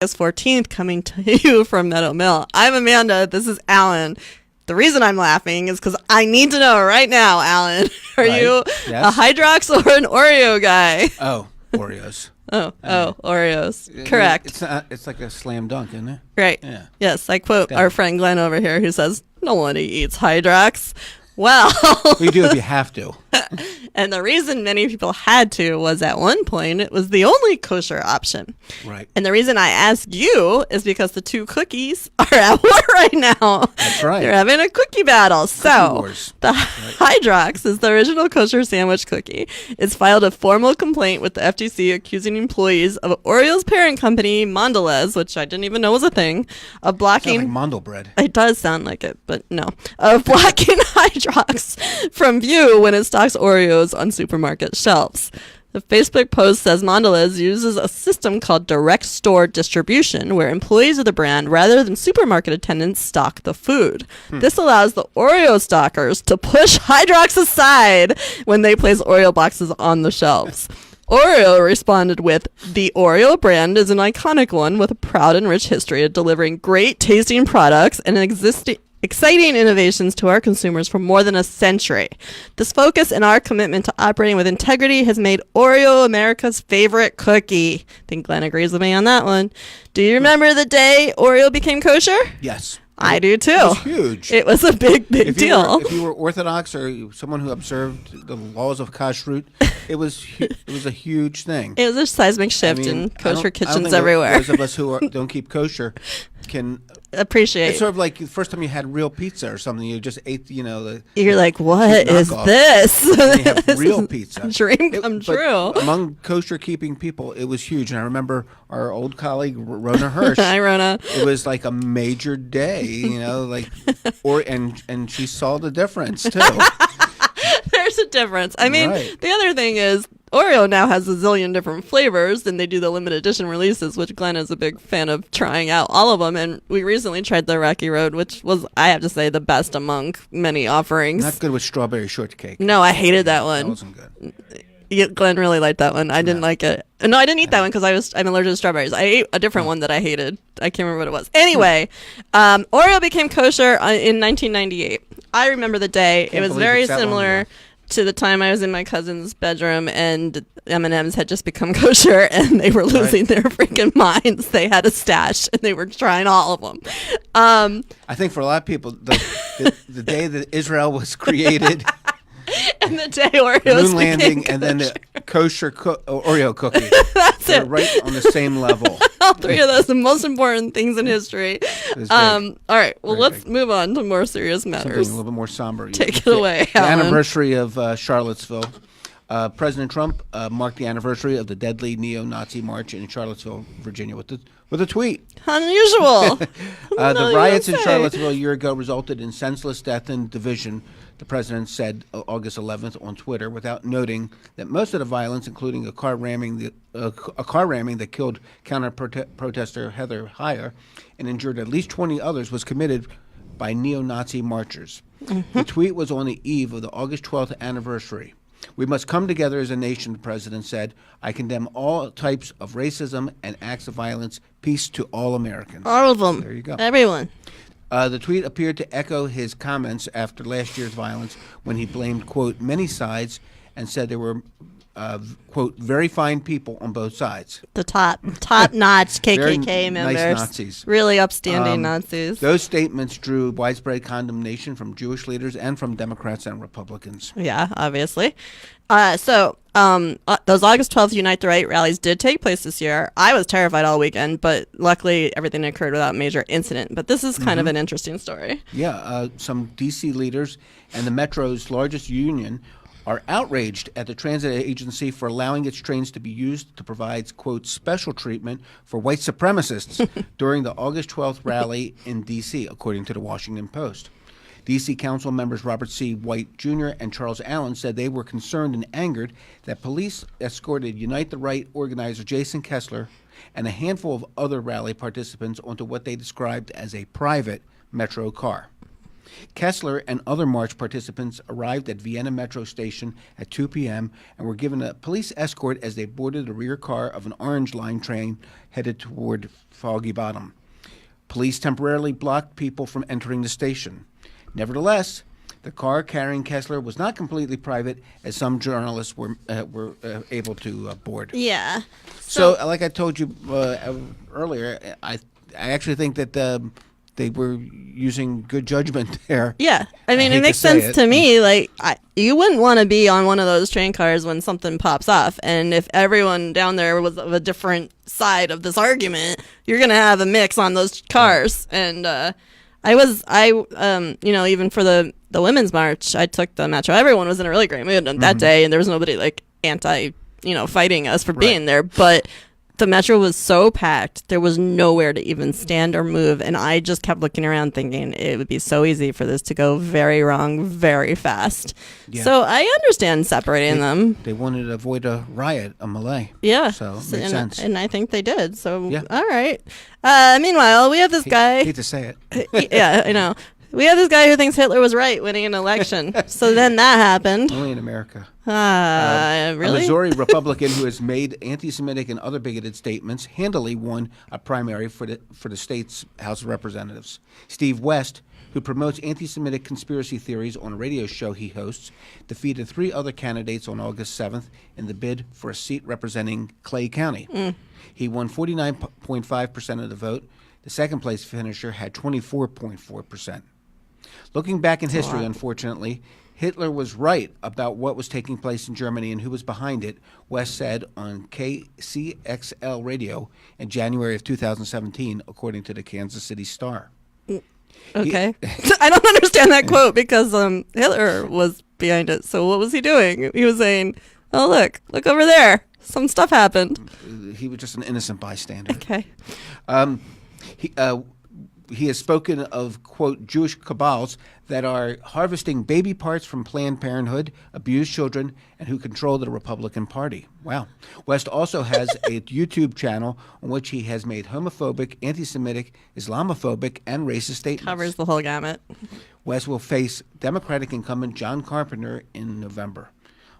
August 14th, coming to you from Meadow Mill. I'm Amanda. This is Alan. The reason I'm laughing is because I need to know right now, Alan, are you a Hydrox or an Oreo guy? Oh, Oreos. Oreos. Correct. It's like a slam dunk, isn't it? Right. Yeah. Yes, I quote our friend Glenn over here who says, no one eats Hydrox. Well, you do if you have to. And the reason many people had to was at one point it was the only kosher option. Right. And the reason I ask you is because the two cookies are at war right now. That's right. They're having a cookie battle. Wars. The Hydrox is the original kosher sandwich cookie. It's filed a formal complaint with the FTC accusing employees of Oreo's parent company, Mondelez, which I didn't even know was a thing, of blocking... Sounds like Mondel bread. It does sound like it, but no. Of blocking Hydrox from view when it stocks Oreos on supermarket shelves. The Facebook post says Mondelez uses a system called direct store distribution, where employees of the brand, rather than supermarket attendants, stock the food. This allows the Oreo stockers to push Hydrox aside when they place Oreo boxes on the shelves. Oreo responded with, the Oreo brand is an iconic one with a proud and rich history of delivering great tasting products and exciting innovations to our consumers for more than a century. This focus and our commitment to operating with integrity has made Oreo America's favorite cookie. I think Glenn agrees with me on that one. Do you remember the day Oreo became kosher? Yes. I do too. It was huge. It was a big deal. If you were Orthodox or someone who observed the laws of kashrut, it was a huge thing. It was a seismic shift in kosher kitchens everywhere. Those of us who don't keep kosher can appreciate. It's sort of like the first time you had real pizza or something. You just ate, You're like, what is this? And you have real pizza. Dream come true. Among kosher keeping people, it was huge. And I remember our old colleague Rona Hirsch. Hi, Rona. It was like a major day, and she saw the difference too. There's a difference. I mean, right. The other thing is Oreo now has a zillion different flavors, and they do the limited edition releases, which Glenn is a big fan of trying out all of them. And we recently tried the Rocky Road, which was, I have to say, the best among many offerings. Not good with strawberry shortcake. No, I hated that one. That wasn't good. Glenn really liked that one. I didn't like it. No, I didn't eat that one because I'm allergic to strawberries. I ate a different one that I hated. I can't remember what it was. Anyway, Oreo became kosher in 1998. I remember the day. It was very similar to the time I was in my cousin's bedroom and M&M's had just become kosher and they were losing their freaking minds. They had a stash and they were trying all of them. I think for a lot of people, the day that Israel was created... And the day Oreos moon landing, and then the kosher Oreo cookie. That's They're it. Right on the same level. All three of those, the most important things in history. All right, well, let's move on to more serious matters. Something a little bit more somber. Take it away, The Alan. anniversary of Charlottesville. President Trump marked the anniversary of the deadly neo-Nazi march in Charlottesville, Virginia, with a tweet. Unusual. The riots in Charlottesville a year ago resulted in senseless death and division, the president said August 11th on Twitter, without noting that most of the violence, including a car ramming that killed counter-protester Heather Heyer and injured at least 20 others, was committed by neo-Nazi marchers. The tweet was on the eve of the August 12th anniversary. We must come together as a nation, the president said. I condemn all types of racism and acts of violence. Peace to all Americans. All of them. There you go. Everyone. The tweet appeared to echo his comments after last year's violence when he blamed, quote, many sides and said there were, quote, very fine people on both sides. The top-notch KKK members. Nice Nazis. Really upstanding Nazis. Those statements drew widespread condemnation from Jewish leaders and from Democrats and Republicans. Yeah, obviously. Those August 12th Unite the Right rallies did take place this year. I was terrified all weekend, but luckily everything occurred without major incident. But this is kind of an interesting story. Yeah, some D.C. leaders and the Metro's largest union are outraged at the transit agency for allowing its trains to be used to provide, quote, special treatment for white supremacists during the August 12th rally in D.C., according to the Washington Post. D.C. Council members Robert C. White Jr. and Charles Allen said they were concerned and angered that police escorted Unite the Right organizer Jason Kessler and a handful of other rally participants onto what they described as a private Metro car. Kessler and other march participants arrived at Vienna Metro Station at 2 p.m. and were given a police escort as they boarded the rear car of an Orange Line train headed toward Foggy Bottom. Police temporarily blocked people from entering the station. Nevertheless, the car carrying Kessler was not completely private, as some journalists were able to board. Yeah. So, like I told you earlier, I actually think that they were using good judgment there. Yeah. I mean, hate it makes to say sense it. to me. Like, you wouldn't want to be on one of those train cars when something pops off. And if everyone down there was of a different side of this argument, you're going to have a mix on those cars. And even for the Women's March, I took the Metro. Everyone was in a really great mood that day, and there was nobody, like, fighting us for being there. But the Metro was so packed, there was nowhere to even stand or move, and I just kept looking around thinking it would be so easy for this to go very wrong very fast. Yeah. So I understand separating them. They wanted to avoid a riot, a melee. Yeah. So it makes sense. And I think they did. So, yeah. All right. Meanwhile, we have this guy. Hate to say it. Yeah, I know. We have this guy who thinks Hitler was right winning an election. So then that happened. Only in America. Really? A Missouri Republican who has made anti-Semitic and other bigoted statements handily won a primary for the state's House of Representatives. Steve West, who promotes anti-Semitic conspiracy theories on a radio show he hosts, defeated 3 other candidates on August 7th in the bid for a seat representing Clay County. He won 49.5% of the vote. The second-place finisher had 24.4%. Looking back in history, unfortunately, Hitler was right about what was taking place in Germany and who was behind it, West said on KCXL radio in January of 2017, according to the Kansas City Star. Okay. I don't understand that quote because Hitler was behind it. So what was he doing? He was saying, oh, look over there. Some stuff happened. He was just an innocent bystander. Okay. He has spoken of, quote, Jewish cabals that are harvesting baby parts from Planned Parenthood, abuse children, and who control the Republican Party. Wow. West also has a YouTube channel on which he has made homophobic, anti-Semitic, Islamophobic, and racist statements. Covers the whole gamut. West will face Democratic incumbent John Carpenter in November.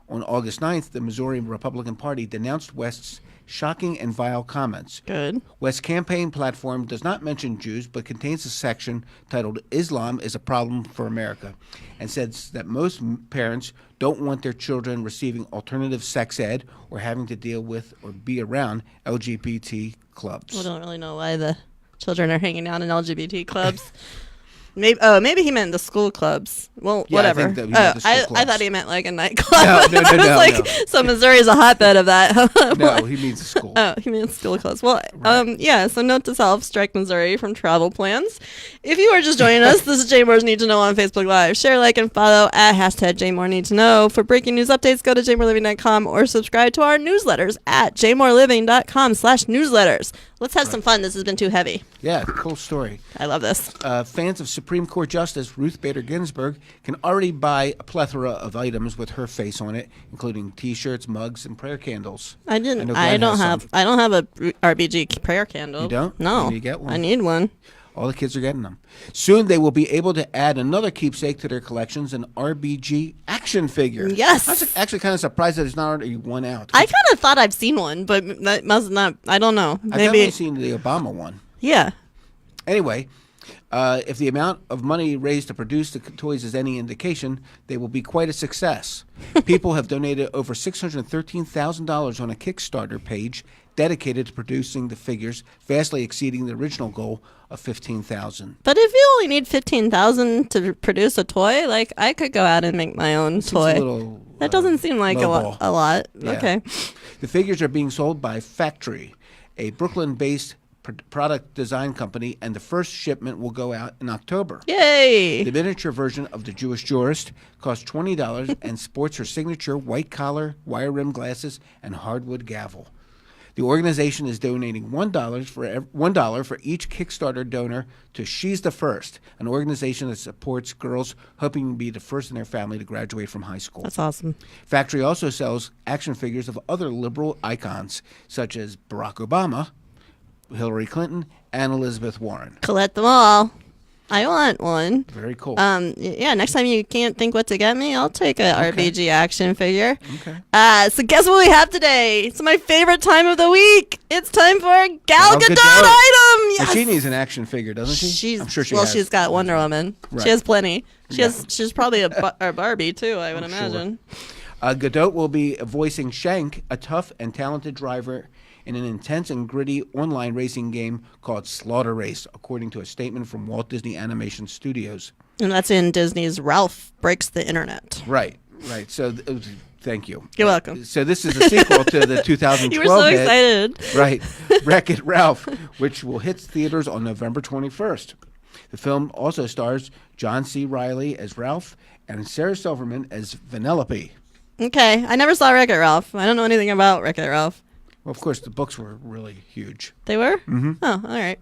On August 9th, the Missouri Republican Party denounced West's shocking and vile comments. Good. West's campaign platform does not mention Jews, but contains a section titled Islam is a Problem for America, and says that most parents don't want their children receiving alternative sex ed or having to deal with or be around LGBT clubs. I don't really know why the children are hanging out in LGBT clubs. Maybe he meant the school clubs. Well, yeah, whatever. I think that he meant the school clubs. I thought he meant like a nightclub. No, I was like, so Missouri is a hotbed of that. No, he means the school. Oh, he means school clubs. Well, Right. Yeah, so note to self, strike Missouri from travel plans. If you are just joining us, this is Jay Moore's Need to Know on Facebook Live. Share, like, and follow at hashtag Jay Moore Need to Know. For breaking news updates, go to jmooreliving.com or subscribe to our newsletters at jmooreliving.com/newsletters. Let's have some fun. This has been too heavy. Yeah, cool story. I love this. Fans of Supreme Court Justice Ruth Bader Ginsburg can already buy a plethora of items with her face on it, including T-shirts, mugs, and prayer candles. I don't have a RBG prayer candle. You don't? No. You need to get one. I need one. All the kids are getting them. Soon they will be able to add another keepsake to their collections, an RBG action figure. Yes. I was actually kind of surprised that there's not already one out. I kind of thought I've seen one, but that must not. I don't know. I've Maybe. definitely seen the Obama one. Yeah. Anyway, if the amount of money raised to produce the toys is any indication, they will be quite a success. People have donated over $613,000 on a Kickstarter page dedicated to producing the figures, vastly exceeding the original goal of $15,000. But if you only need $15,000 to produce a toy, like I could go out and make my own toy. That doesn't seem like a lot. Yeah. Okay. The figures are being sold by Factory, a Brooklyn-based product design company, and the first shipment will go out in October. Yay! The miniature version of the Jewish jurist costs $20 and sports her signature white collar, wire rim glasses, and hardwood gavel. The organization is donating $1 for each Kickstarter donor to She's the First, an organization that supports girls hoping to be the first in their family to graduate from high school. That's awesome. Factory also sells action figures of other liberal icons, such as Barack Obama, Hillary Clinton, and Elizabeth Warren. Collect them all. I want one. Very cool. Yeah, next time you can't think what to get me, I'll take a RBG action figure. Okay. So guess what we have today? It's my favorite time of the week. It's time for a Gal Gadot item. Yes. And she needs an action figure, doesn't she? I'm sure she has. She's got Wonder Woman. Right. She has plenty. She's probably a Barbie too, I would imagine. Sure. Gadot will be voicing Shank, a tough and talented driver in an intense and gritty online racing game called Slaughter Race, according to a statement from Walt Disney Animation Studios. And that's in Disney's Ralph Breaks the Internet. Right. So, thank you. You're welcome. So this is a sequel to the 2012 You were so hit, excited. Right, Wreck-It Ralph, which will hit theaters on November 21st. The film also stars John C. Reilly as Ralph and Sarah Silverman as Vanellope. Okay, I never saw Wreck-It Ralph. I don't know anything about Wreck-It Ralph. Well, of course, the books were really huge. They were? Mm-hmm. Oh, all right.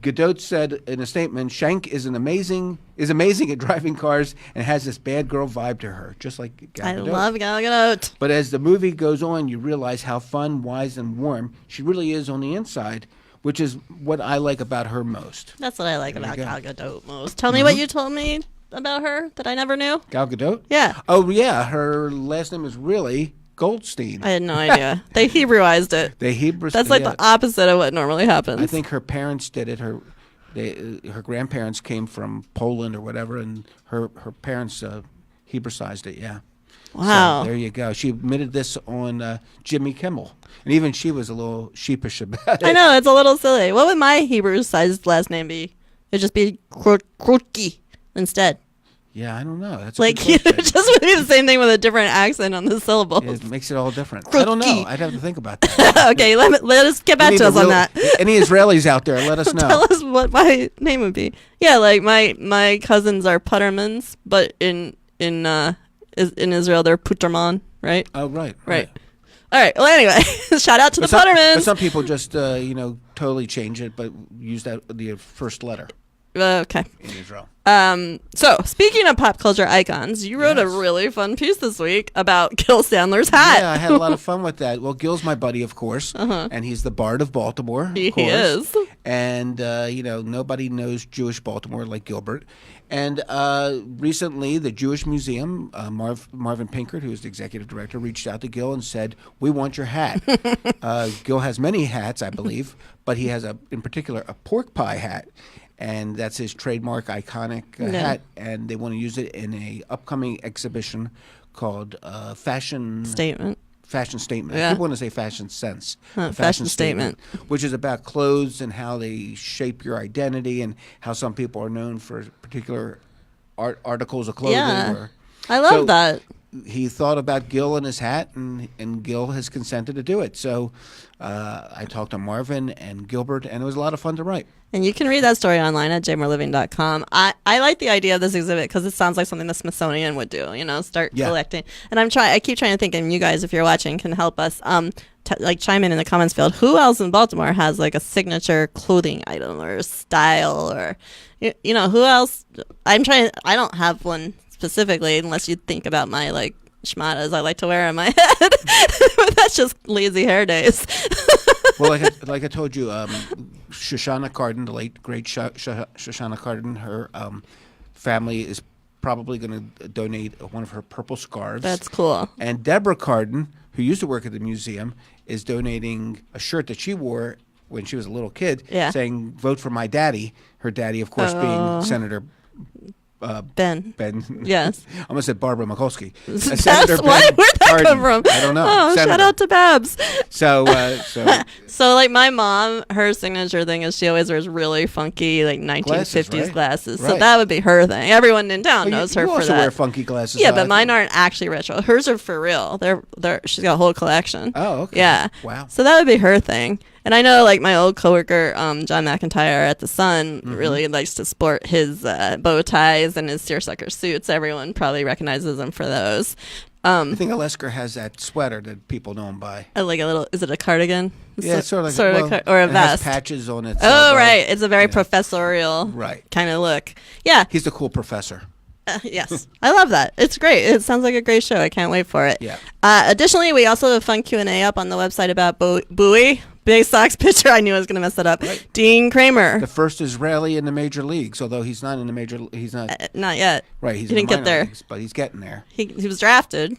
Gadot said in a statement, Shank is amazing at driving cars and has this bad girl vibe to her, just like Gal Gadot. I love Gal Gadot. But as the movie goes on, you realize how fun, wise, and warm she really is on the inside, which is what I like about her most. That's what I like about Gal Gadot most. Tell me what you told me about her that I never knew. Gal Gadot? Yeah. Oh, yeah. Her last name is really Goldstein. I had no idea. They Hebrewized it. That's like the opposite of what normally happens. I think her parents did it. Her grandparents came from Poland or whatever, and her parents Hebrewized it. Yeah. Wow. So there you go. She admitted this on Jimmy Kimmel, and even she was a little sheepish about it. I know, it's a little silly. What would my Hebrew-sized last name be? It'd just be Krutki instead. Yeah, I don't know. That's like it just would be the same thing with a different accent on the syllables. It makes it all different. Krutki. I don't know. I'd have to think about that. Okay, let us get back to us on that. Any Israelis out there, let us know. Tell us what my name would be. Yeah, like my cousins are Puttermans, but in Israel they're Puterman, right? Oh, right. All right. Well, anyway, shout out to the Puttermans. But some people just totally change it, but use the first letter. Okay. In Israel. So speaking of pop culture icons, you wrote a really fun piece this week about Gil Sandler's hat. Yeah, I had a lot of fun with that. Well, Gil's my buddy, of course, and he's the Bard of Baltimore. He is. And nobody knows Jewish Baltimore like Gilbert. And recently, the Jewish Museum, Marvin Pinkert, who is the executive director, reached out to Gil and said, "We want your hat." Gil has many hats, I believe, but he has in particular a pork pie hat. And that's his trademark iconic hat, and they want to use it in a upcoming exhibition called Fashion Statement. Yeah. People want to say Fashion Sense. Fashion Statement. Which is about clothes and how they shape your identity and how some people are known for particular articles of clothing. Yeah, I love that. He thought about Gil and his hat, and Gil has consented to do it. So I talked to Marvin and Gilbert, and it was a lot of fun to write. And you can read that story online at jmoreliving.com. I like the idea of this exhibit because it sounds like something the Smithsonian would do, start collecting. And I keep trying to think, and you guys, if you're watching, can help us chime in the comments field. Who else in Baltimore has like a signature clothing item or style or, who else? I don't have one specifically unless you think about my like schmatas I like to wear on my head. But that's just lazy hair days. Well, like I told you, Shoshana Carden, the late great Shoshana Carden, her family is probably going to donate one of her purple scarves. That's cool. And Deborah Carden, who used to work at the museum, is donating a shirt that she wore when she was a little kid, saying "Vote for my daddy." Her daddy, of course, being Senator Ben. Yes. I almost said Barbara Mikulski. Where'd that come from? I don't know. Oh, shout out to Babs. So like my mom, her signature thing is she always wears really funky like 1950s glasses. Right. So that would be her thing. Everyone in town knows her for that. You also wear funky glasses. Yeah, but mine aren't actually retro. Hers are for real. She's got a whole collection. Oh, okay. Yeah. Wow. So that would be her thing. And I know, like, my old coworker, John McIntyre at The Sun, really likes to sport his bow ties and his seersucker suits. Everyone probably recognizes him for those. I think Alesker has that sweater that people know him by. Like a little, is it a cardigan? Yeah, it's sort of like or a it vest. Has patches on it. Oh, right. It's a very professorial kind of look. Yeah. He's the cool professor. Yes. I love that. It's great. It sounds like a great show. I can't wait for it. Yeah. Additionally, we also have a fun Q&A up on the website about Bowie. Big Sox pitcher. I knew I was going to mess that up. Right. Dean Kramer. The first Israeli in the major leagues, although he's not in the major. He's not. Not yet. Right. He's He in didn't the get minor there. leagues, but he's getting there. He was drafted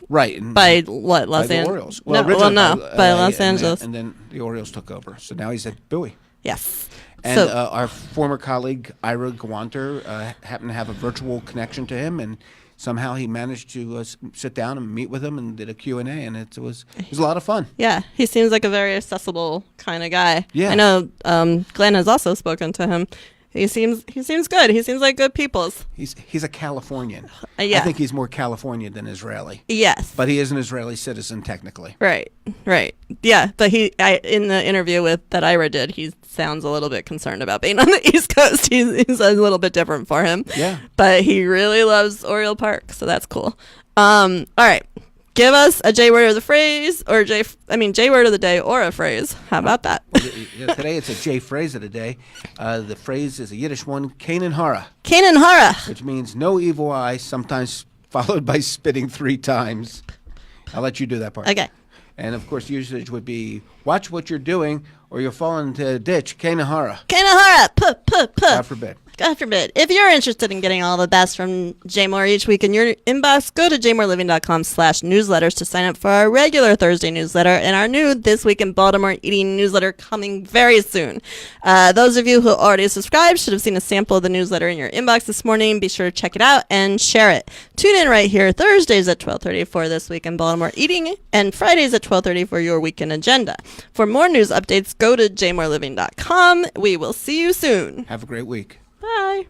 Right. And by what? by Los the Angeles? Orioles. No, originally by LA, Los Angeles. And then the Orioles took over. So now he's at Bowie. Yes. And So our former colleague Ira Gawanter happened to have a virtual connection to him, and somehow he managed to sit down and meet with him and did a Q&A, and it was a lot of fun. yeah, he seems like a very accessible kind of guy. Yeah. I know Glenn has also spoken to him. He seems good. He seems like good people. He's a Californian. Yeah. I think he's more Californian than Israeli. Yes. But he is an Israeli citizen technically. Right. Yeah, but in the interview that Ira did, he sounds a little bit concerned about being on the East Coast. He's a little bit different for him. Yeah. But he really loves Oriole Park, so that's cool. All right. Give us a J word of the phrase, or J word of the day, or a phrase. How about that? Today it's a J phrase of the day. The phrase is a Yiddish one, Kanan Hara, Kanan Hara. which means no evil eye, sometimes followed by spitting 3 times. I'll let you do that part. Okay. And of course, usage would be watch what you're doing, or you'll fall into a ditch. Kanan Hara. Kanan Hara. God forbid. God forbid. If you're interested in getting all the best from JMore each week in your inbox, go to jmoreliving.com/newsletters to sign up for our regular Thursday newsletter and our new This Week in Baltimore Eating newsletter coming very soon. Those of you who already subscribed should have seen a sample of the newsletter in your inbox this morning. Be sure to check it out and share it. Tune in right here Thursdays at 12:30 for This Week in Baltimore Eating and Fridays at 12:30 for your weekend agenda. For more news updates, go to jmoreliving.com. We will see you soon. Have a great week. Bye.